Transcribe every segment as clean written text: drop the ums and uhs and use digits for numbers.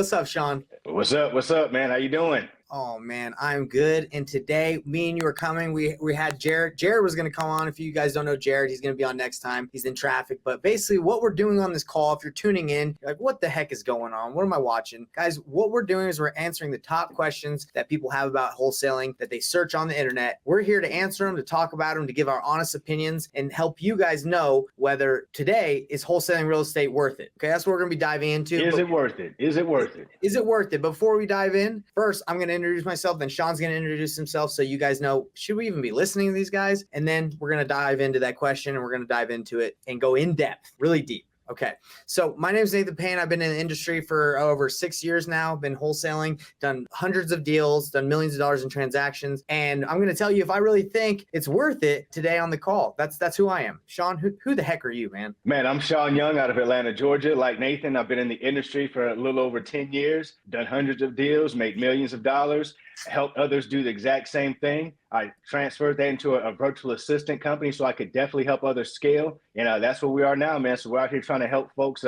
What's up, Sean? What's up? What's up, man? How you doing? Oh man, I'm good. And today, me and you were coming. We had Jared. Jared was going to come on. If you guys don't know Jared, he's going to be on next time. He's in traffic. But basically, what we're doing on this call, if you're tuning in, you're like, what the heck is going on? What am I watching? Guys, what we're doing is we're answering the top questions that people have about wholesaling that they search on the internet. We're here to answer them, to talk about them, to give our honest opinions, and help you guys know whether today is wholesaling real estate worth it. Okay, that's what we're going to be diving into. Is it worth it? Is it worth it? Is it worth it? Before we dive in, first, I'm going to introduce myself, then Sean's going to introduce himself so you guys know, should we even be listening to these guys? And then we're going to dive into that question and we're going to dive into it and go in depth, really deep. Okay. So my name is Nathan Payne. I've been in the industry for over 6 years now. Been wholesaling, done hundreds of deals, done millions of dollars in transactions. And I'm going to tell you if I really think it's worth it today on the call. That's who I am. Sean, who the heck are you, man? Man, I'm Sean Young out of Atlanta, Georgia. Like Nathan, I've been in the industry for a little over 10 years, done hundreds of deals, made millions of dollars, helped others do the exact same thing. I transferred that into a virtual assistant company so I could definitely help others scale. And that's where we are now, man. So we're out here trying to help folks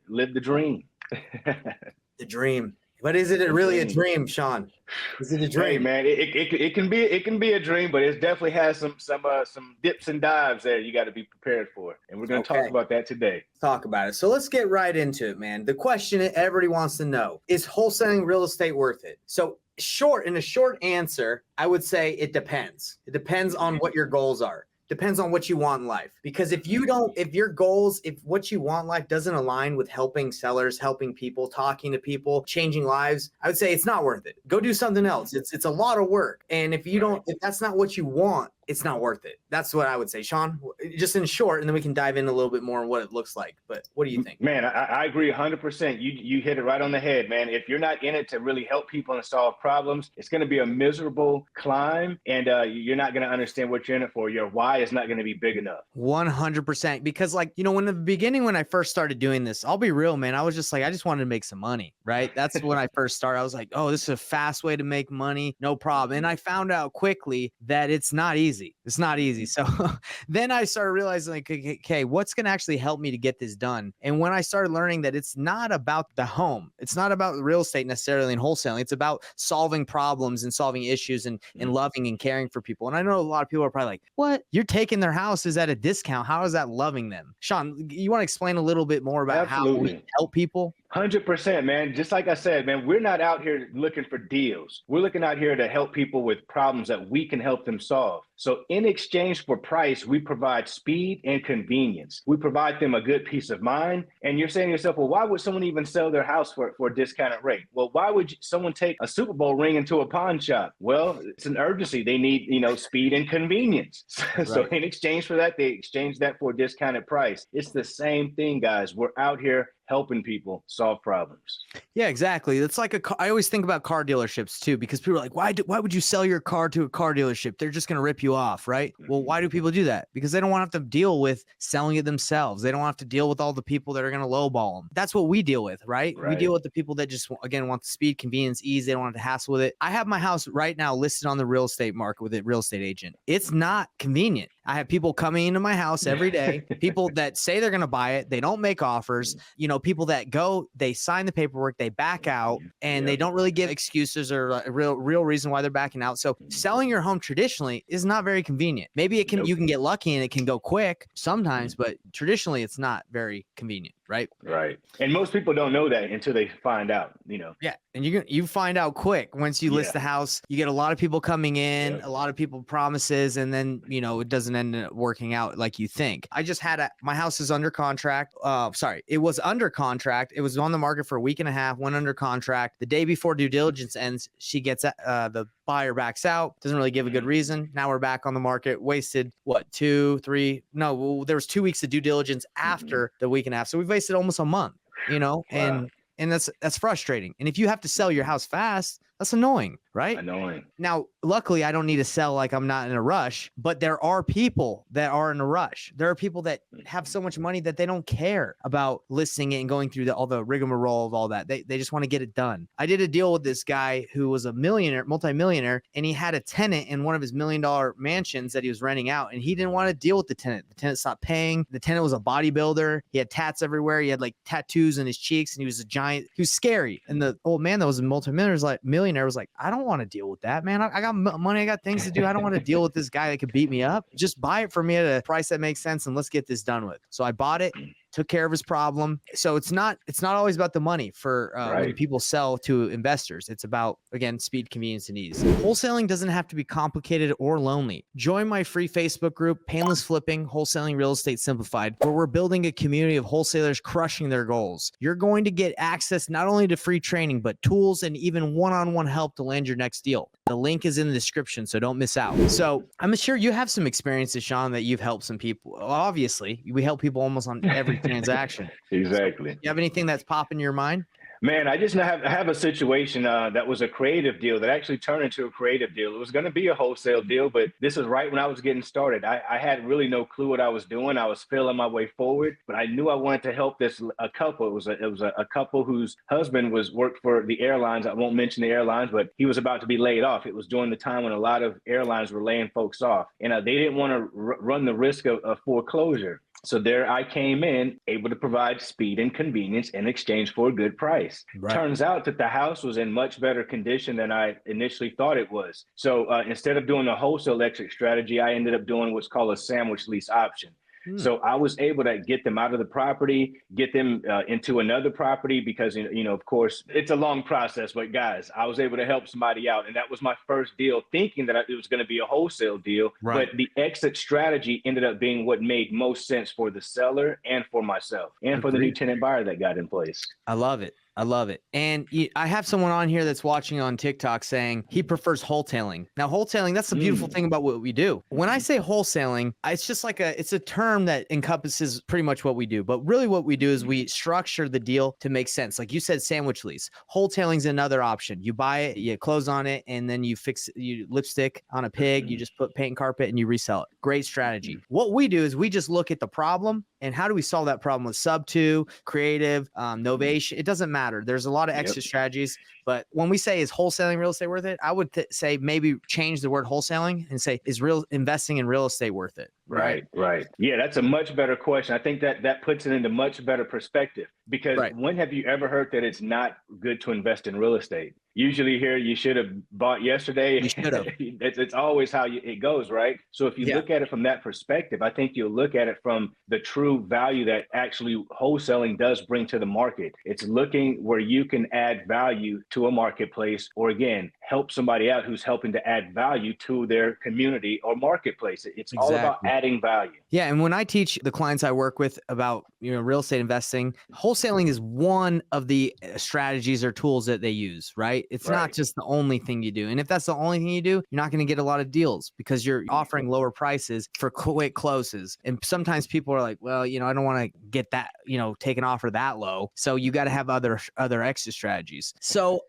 live the dream. The dream. But is it really a dream, Sean? Is it a dream? Hey, man, it can be a dream, but it definitely has some dips and dives there you got to be prepared for. And we're going to talk about that today. Talk about it. So let's get right into it, man. The question that everybody wants to know is wholesaling real estate worth it? So in a short answer, I would say it depends. It depends on what your goals are. Depends on what you want in life. Because if your goals, if what you want in life doesn't align with helping sellers, helping people, talking to people, changing lives, I would say it's not worth it. Go do something else. It's a lot of work. And if that's not what you want, it's not worth it. That's what I would say. Sean, just in short, and then we can dive in a little bit more on what it looks like. But what do you think? Man, I agree 100%. You hit it right on the head, man. If you're not in it to really help people and solve problems, it's going to be a miserable climb, and you're not going to understand what you're in it for. Your why is not going to be big enough. 100%. Because in the beginning, when I first started doing this, I'll be real, man. I was just like, I just wanted to make some money, right? That's when I first started. I was like, oh, this is a fast way to make money. No problem. And I found out quickly that it's not easy. It's not easy. So then I started realizing, like, okay, what's going to actually help me to get this done? And when I started learning that it's not about the home, it's not about real estate necessarily in wholesaling. It's about solving problems and solving issues and loving and caring for people. And I know a lot of people are probably like, what? You're taking their houses at a discount. How is that loving them? Sean, you want to explain a little bit more about how we help people? 100%, man. Just like I said, man, we're not out here looking for deals. We're looking out here to help people with problems that we can help them solve. So in exchange for price, we provide speed and convenience. We provide them a good peace of mind. And you're saying to yourself, well, why would someone even sell their house for a discounted rate? Well, why would someone take a Super Bowl ring into a pawn shop? Well, it's an urgency. They need, speed and convenience. So in exchange for that, they exchange that for a discounted price. It's the same thing, guys. We're out here helping people solve problems. Yeah, exactly. It's like I always think about car dealerships too, because people are like, why would you sell your car to a car dealership? They're just going to rip you off, right? Well, why do people do that? Because they don't want to have to deal with selling it themselves. They don't have to deal with all the people that are going to lowball them. That's what we deal with, right? We deal with the people that just, again, want the speed, convenience, ease. They don't want to hassle with it. I have my house right now listed on the real estate market with a real estate agent. It's not convenient. I have people coming into my house every day, people that say they're going to buy it. They don't make offers. People that go, they sign the paperwork, they back out, and they don't really give excuses or a real reason why they're backing out. So selling your home traditionally is not very convenient. Maybe it can, you can get lucky and it can go quick sometimes, but traditionally it's not very convenient. Right. Right. And most people don't know that until they find out, Yeah. And you find out quick once you list the house. You get a lot of people coming in, a lot of people promises, and then, it doesn't end up working out like you think. I just had my house is under contract. It was under contract. It was on the market for a week and a half, went under contract. The day before due diligence ends, she gets the buyer backs out, doesn't really give a good reason. Now we're back on the market, wasted what, 2, 3, no, there was 2 weeks of due diligence after the week and a half. So we've wasted almost a month, and that's frustrating. And if you have to sell your house fast, That's annoying, right? Annoying. Now, luckily, I don't need to sell like I'm not in a rush, but there are people that are in a rush. There are people that have so much money that they don't care about listing it and going through all the rigmarole of all that. They just want to get it done. I did a deal with this guy who was a millionaire, multimillionaire, and he had a tenant in one of his $1 million mansions that he was renting out, and he didn't want to deal with the tenant. The tenant stopped paying. The tenant was a bodybuilder. He had tats everywhere. He had like tattoos in his cheeks, and he was a giant. He was scary. And the old man that was a millionaire was like, I don't want to deal with that, man. I got money. I got things to do. I don't want to deal with this guy that could beat me up. Just buy it for me at a price that makes sense, and let's get this done with. So I bought it, took care of his problem. So it's not always about the money for when people sell to investors. It's about, again, speed, convenience, and ease. Wholesaling doesn't have to be complicated or lonely. Join my free Facebook group, Painless Flipping, Wholesaling Real Estate Simplified, where we're building a community of wholesalers crushing their goals. You're going to get access not only to free training, but tools and even one-on-one help to land your next deal. The link is in the description, so don't miss out. So I'm sure you have some experiences, Sean, that you've helped some people. Obviously, we help people almost on every transaction. Exactly. So, you have anything that's popping in your mind? Man, I have a situation that was a creative deal that actually turned into a creative deal. It was going to be a wholesale deal, but this is right when I was getting started. I had really no clue what I was doing. I was feeling my way forward, but I knew I wanted to help a couple. It was a couple whose husband worked for the airlines. I won't mention the airlines, but he was about to be laid off. It was during the time when a lot of airlines were laying folks off, and they didn't want to run the risk of foreclosure. So there I came in, able to provide speed and convenience in exchange for a good price. Right. Turns out that the house was in much better condition than I initially thought it was. So instead of doing the wholesale exit strategy, I ended up doing what's called a sandwich lease option. So I was able to get them out of the property, get them into another property because, of course, it's a long process. But guys, I was able to help somebody out. And that was my first deal, thinking that it was going to be a wholesale deal. Right. But the exit strategy ended up being what made most sense for the seller and for myself and for the new tenant buyer that got in place. I love it. I love it. And I have someone on here that's watching on TikTok saying he prefers wholesaling. Now, wholesaling, that's the beautiful thing about what we do. When I say wholesaling, it's just like it's a term that encompasses pretty much what we do. But really what we do is we structure the deal to make sense. Like you said, sandwich lease. Wholesaling is another option. You buy it, you close on it, and then you lipstick on a pig, you just put paint and carpet and you resell it. Great strategy. What we do is we just look at the problem and how do we solve that problem with sub-2, creative, novation. It doesn't matter. There's a lot of extra strategies, but when we say is wholesaling real estate worth it, I would say maybe change the word wholesaling and say is investing in real estate worth it? Right. Yeah, that's a much better question. I think that puts it into much better perspective because when have you ever heard that it's not good to invest in real estate? Usually here, you should have bought yesterday. You should have. It's always how it goes, right? So if you look at it from that perspective, I think you'll look at it from the true value that actually wholesaling does bring to the market. It's looking where you can add value to a marketplace or, again, help somebody out who's helping to add value to their community or marketplace. It's all about adding value. Yeah. And when I teach the clients I work with about real estate investing, wholesaling is one of the strategies or tools that they use, right? It's not just the only thing you do. And if that's the only thing you do, you're not going to get a lot of deals because you're offering lower prices for quick closes. And sometimes people are like, well, I don't want to get that, take an offer that low. So you got to have other exit strategies. So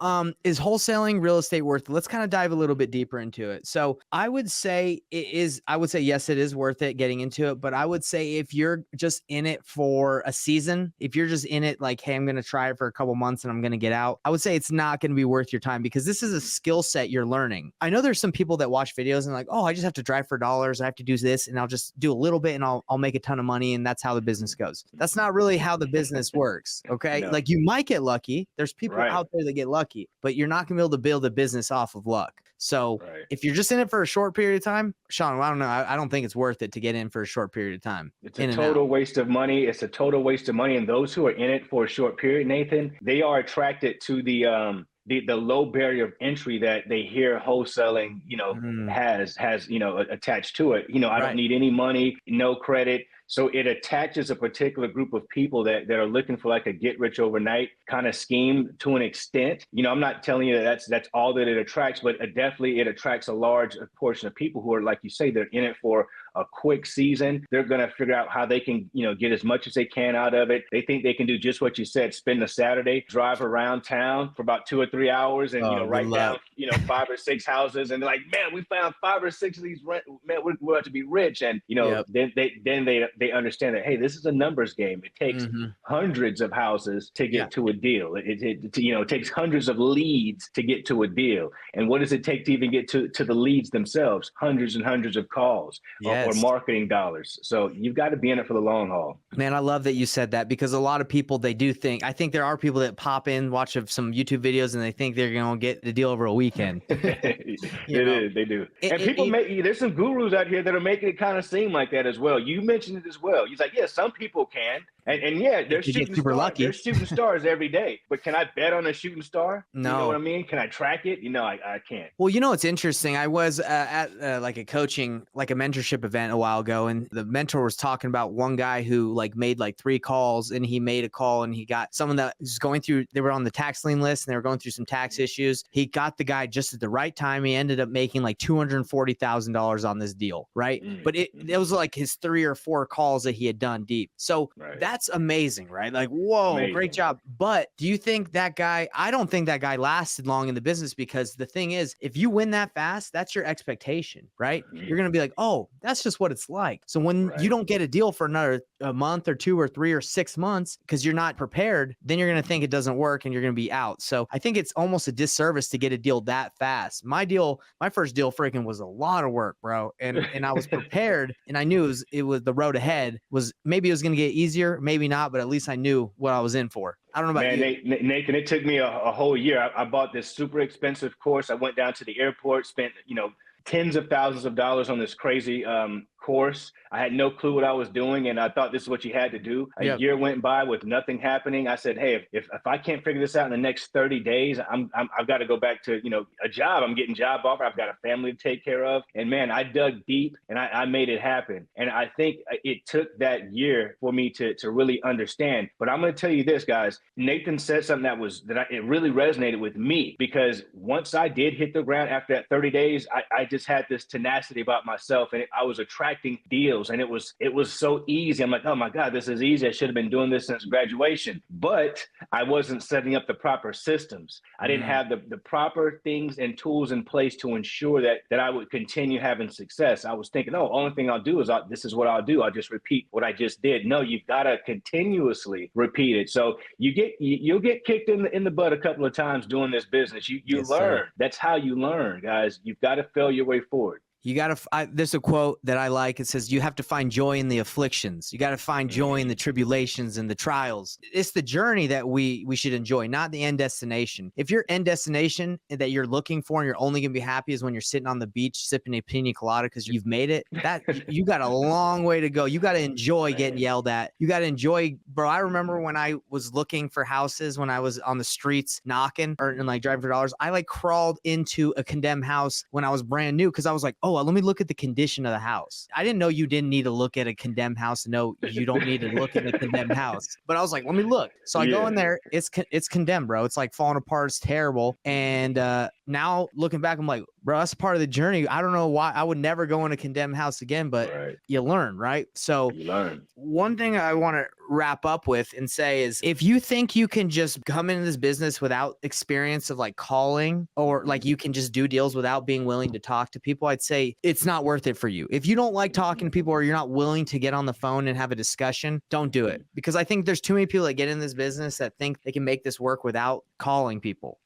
is wholesaling real estate worth it? Let's kind of dive a little bit deeper into it. So I would say yes, it is worth it getting into it. But I would say if you're just in it for a season, if you're just in it like, hey, I'm going to try it for a couple months and I'm going to get out, I would say it's not going to be worth your time because this is a skill set you're learning. I know there's some people that watch videos and like, oh, I just have to drive for dollars. I have to do this and I'll just do a little bit and I'll make a ton of money. And that's how the business goes. That's not really how the business works. Okay. No. Like you might get lucky. There's people out there that get lucky, but you're not going to be able to build a business off of luck. So if you're just in it for a short period of time, Sean, I don't know. I don't think it's worth it to get in for a short period of time. It's a total waste of money. It's a total waste of money. And those who are in it for a short period, Nathan, they are attracted to the low barrier of entry that they hear wholesaling, has attached to it. I don't need any money, no credit. So it attaches a particular group of people that are looking for like a get rich overnight kind of scheme to an extent. I'm not telling you that that's all that it attracts, but definitely it attracts a large portion of people who are, like you say, they're in it for a quick season. They're going to figure out how they can, get as much as they can out of it. They think they can do just what you said, spend a Saturday, drive around town for about 2 or 3 hours and, Oh, good write down, luck. 5 or 6 houses. And they're like, man, we found 5 or 6 of these rent. Man, we're about to be rich. And, Yep. then they understand that, hey, this is a numbers game. It takes hundreds of houses to get to a deal. It takes hundreds of leads to get to a deal. And what does it take to even get to the leads themselves? Hundreds and hundreds of calls or marketing dollars. So you've got to be in it for the long haul. Man, I love that you said that, because a lot of people, I think there are people that pop in, watch some YouTube videos, and they think they're going to get the deal over a weekend. They do. There's some gurus out here that are making it kind of seem like that as well. You mentioned it as well. He's like, yeah, some people can. And yeah, they're shooting super lucky. They're shooting stars every day. But can I bet on a shooting star? No. You know what I mean? Can I track it? I can't. Well, it's interesting. I was at like a mentorship event a while ago, and the mentor was talking about one guy who made 3 calls, and he made a call, and he got someone that was going through, they were on the tax lien list, and they were going through some tax issues. He got the guy just at the right time. He ended up making $240,000 on this deal, right? But it was his 3 or 4 calls that he had done deep. So that's amazing, right? Whoa, amazing. Great job. But do you think that guy, I don't think that guy lasted long in the business, because the thing is, if you win that fast, that's your expectation, right? You're going to be like, oh, that's just what it's like. So when you don't get a deal for another a month or 2 or 3 or 6 months because you're not prepared, then you're going to think it doesn't work and you're going to be out. So I think it's almost a disservice to get a deal that fast. My first deal freaking was a lot of work, bro. And I was prepared, and I knew it was the road ahead was, maybe it was going to get easier, maybe not, but at least I knew what I was in for. I don't know about you. Nathan, it took me a whole year. I bought this super expensive course. I went down to the airport, spent, tens of thousands of dollars on this crazy course. I had no clue what I was doing, and I thought this is what you had to do. A year went by with nothing happening. I said, hey, if I can't figure this out in the next 30 days, I've got to go back to, a job. I'm getting job offer. I've got a family to take care of. And man, I dug deep and I made it happen. And I think it took that year for me to really understand. But I'm going to tell you this, guys. Nathan said something it really resonated with me, because once I did hit the ground after that 30 days, I just had this tenacity about myself, and I was attracting deals, and it was so easy. I'm like, oh my God, this is easy. I should have been doing this since graduation. But I wasn't setting up the proper systems. I didn't have the proper things and tools in place to ensure that I would continue having success. I was thinking, only thing I'll do is this is what I'll do. I'll just repeat what I just did. No, you've got to continuously repeat it. So you'll get kicked in the butt a couple of times doing this business. You learn. Sir. That's how you learn, guys. You've got to fail your way forward. You got to, there's a quote that I like. It says, you have to find joy in the afflictions. You got to find joy in the tribulations and the trials. It's the journey that we should enjoy, not the end destination. If your end destination that you're looking for and you're only going to be happy is when you're sitting on the beach sipping a pina colada because you've made it, that you got a long way to go. You got to enjoy getting yelled at. You got to enjoy, bro. I remember when I was looking for houses, when I was on the streets knocking and driving for dollars, I crawled into a condemned house when I was brand new, because I was like, oh, let me look at the condition of the house. I didn't know you didn't need to look at a condemned house to know you don't need to look at a condemned house. But I was like, let me look. So I go in there. It's condemned, bro. It's falling apart. It's terrible. And now looking back, I'm like, bro, that's part of the journey. I don't know why I would never go in a condemned house again, but you learn, right? So you learn. One thing I want to wrap up with and say is, if you think you can just come into this business without experience of calling, or you can just do deals without being willing to talk to people, I'd say it's not worth it for you. If you don't like talking to people, or you're not willing to get on the phone and have a discussion, don't do it. Because I think there's too many people that get in this business that think they can make this work without calling people.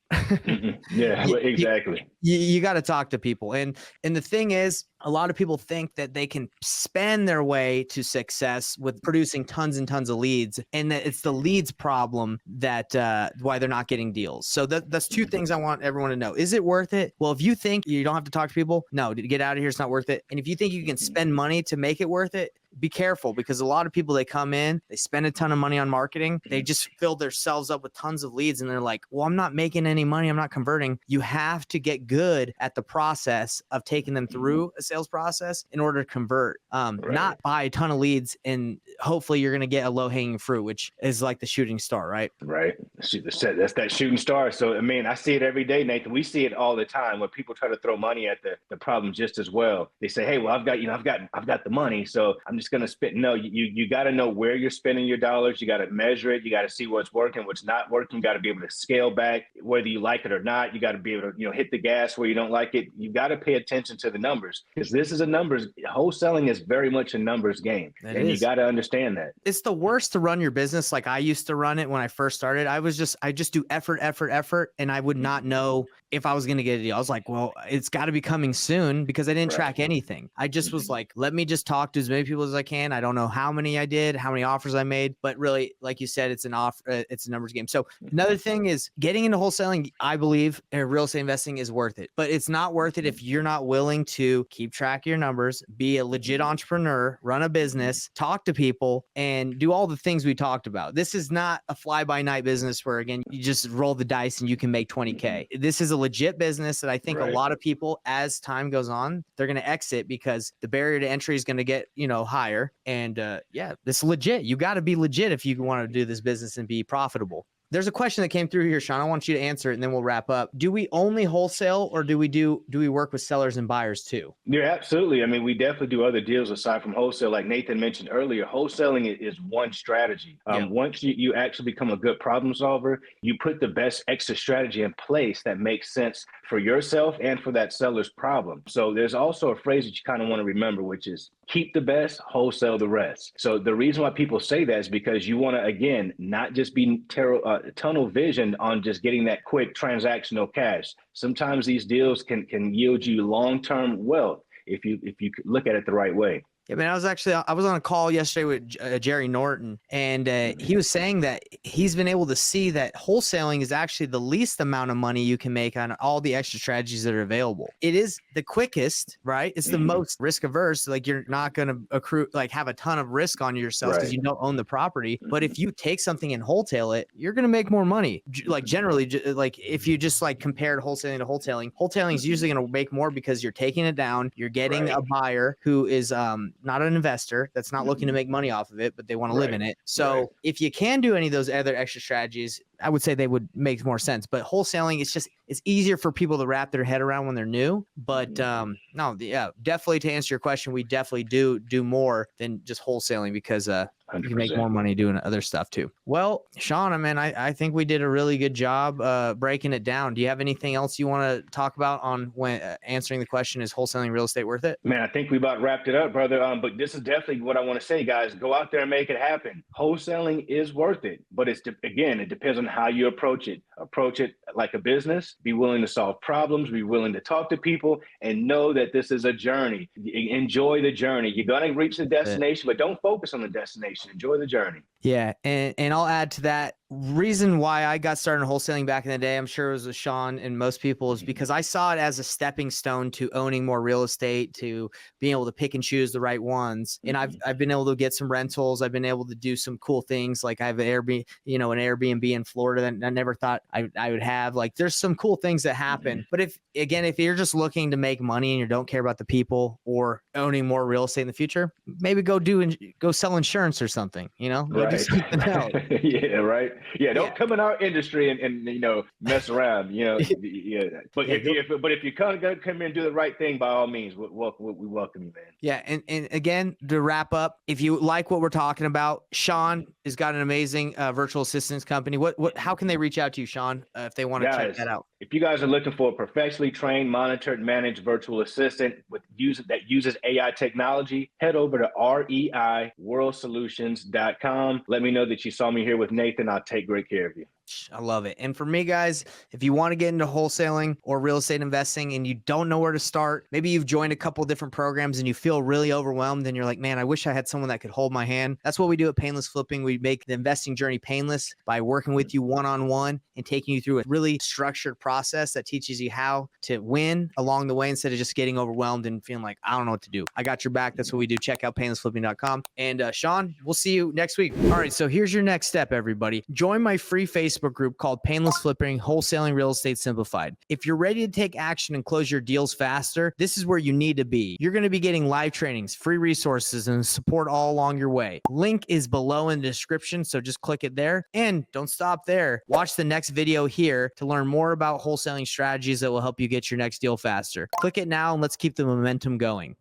Yeah, exactly. You got to talk to people. And the thing is, a lot of people think that they can spend their way to success with producing tons and tons of leads, and that it's the leads problem that why they're not getting deals. So that's two things I want everyone to know. Is it worth it? Well, if you think you don't have to talk to people, no, get out of here. It's not worth it. And if you think you can spend money to make it worth it, be careful, because a lot of people, they come in, they spend a ton of money on marketing. They just fill themselves up with tons of leads and they're like, well, I'm not making any money. I'm not converting. You have to get good at the process of taking them through a sales process in order to convert, not buy a ton of leads and hopefully you're going to get a low hanging fruit, which is like the shooting star, right? Right. That's that shooting star. So, I mean, I see it every day, Nathan. We see it all the time when people try to throw money at the problem just as well. They say, hey, well, I've got the money, so I'm just going to spend. No, you got to know where you're spending your dollars. You got to measure it. You got to see what's working, what's not working. You got to be able to scale back, whether you like it or not. You got to be able to, hit the gas where you don't like it. You got to pay attention to the numbers, because this is a numbers. Wholesaling is very much a numbers game. You got to understand that. It's the worst to run your business like I used to run it when I first started. I just do effort, and I would not know if I was going to get a deal. I was like, well, it's got to be coming soon, because I didn't track anything. I just was like, let me just talk to as many people as I can. I don't know how many I did, how many offers I made, but really, like you said, it's it's a numbers game. So another thing is getting into wholesaling. I believe real estate investing is worth it, but it's not worth it if you're not willing to keep track of your numbers, be a legit entrepreneur, run a business, talk to people, and do all the things we talked about. This is not a fly-by-night business where, again, you just roll the dice and you can make 20K. This is a legit business that I think a lot of people, as time goes on, they're going to exit because the barrier to entry is going to get, higher. And this is legit. You got to be legit if you want to do this business and be profitable. There's a question that came through here, Sean. I want you to answer it and then we'll wrap up. Do we only wholesale, or do we work with sellers and buyers too? Yeah, absolutely. I mean, we definitely do other deals aside from wholesale. Like Nathan mentioned earlier, wholesaling is one strategy. Once you actually become a good problem solver, you put the best exit strategy in place that makes sense for yourself and for that seller's problem. So there's also a phrase that you kind of want to remember, which is keep the best, wholesale the rest. So the reason why people say that is because you want to, again, not just be tunnel vision on just getting that quick transactional cash. Sometimes these deals can yield you long-term wealth if you look at it the right way. Yeah, man, I was on a call yesterday with Jerry Norton, and he was saying that he's been able to see that wholesaling is actually the least amount of money you can make on all the extra strategies that are available. It is the quickest, right? It's the most risk averse. Like, you're not going to have a ton of risk on yourself because you don't own the property. But if you take something and wholesale it, you're going to make more money. Like, generally, like if you just like compared wholesaling to wholesaling is usually going to make more because you're taking it down. You're getting a buyer who is not an investor that's not looking to make money off of it, but they want to live in it. So if you can do any of those other extra strategies, I would say they would make more sense. But wholesaling, it's easier for people to wrap their head around when they're new. But definitely to answer your question, we definitely do more than just wholesaling, because you can make more money doing other stuff too. Well, Sean, I think we did a really good job breaking it down. Do you have anything else you want to talk about on when answering the question, is wholesaling real estate worth it? Man, I think we about wrapped it up, brother. But this is definitely what I want to say, guys. Go out there and make it happen. Wholesaling is worth it, but it depends on how you approach it. Approach it like a business. Be willing to solve problems. Be willing to talk to people, and know that this is a journey. Enjoy the journey. You're gonna reach the destination, but don't focus on the destination. Enjoy the journey. Yeah, and I'll add to that. Reason why I got started in wholesaling back in the day, I'm sure it was with Sean and most people, is because I saw it as a stepping stone to owning more real estate, to being able to pick and choose the right ones. And I've been able to get some rentals. I've been able to do some cool things. Like I have an Airbnb in Florida that I never thought I would have. Like, there's some cool things that happen. But if you're just looking to make money and you don't care about the people or owning more real estate in the future, maybe go sell insurance or something, Go do something else. Yeah, right. Yeah, don't come in our industry and mess around. But if you come in and do the right thing, by all means, we welcome you, man. Yeah, and again, to wrap up, if you like what we're talking about, Sean has got an amazing virtual assistance company. How can they reach out to you, Sean, if they want to check that out? If you guys are looking for a professionally trained, monitored, managed virtual assistant that uses AI technology, head over to reiworldsolutions.com. Let me know that you saw me here with Nathan. I'll take great care of you. I love it. And for me, guys, if you want to get into wholesaling or real estate investing and you don't know where to start, maybe you've joined a couple different programs and you feel really overwhelmed and you're like, man, I wish I had someone that could hold my hand. That's what we do at Painless Flipping. We make the investing journey painless by working with you one-on-one and taking you through a really structured process that teaches you how to win along the way instead of just getting overwhelmed and feeling like, I don't know what to do. I got your back. That's what we do. Check out painlessflipping.com. And Sean, we'll see you next week. All right. So here's your next step, everybody. Join my free Facebook group called Painless Flipping Wholesaling Real Estate Simplified. If you're ready to take action and close your deals faster, this is where you need to be. You're going to be getting live trainings, free resources, and support all along your way. Link is below in the description, so just click it there. And don't stop there. Watch the next video here to learn more about wholesaling strategies that will help you get your next deal faster. Click it now and let's keep the momentum going.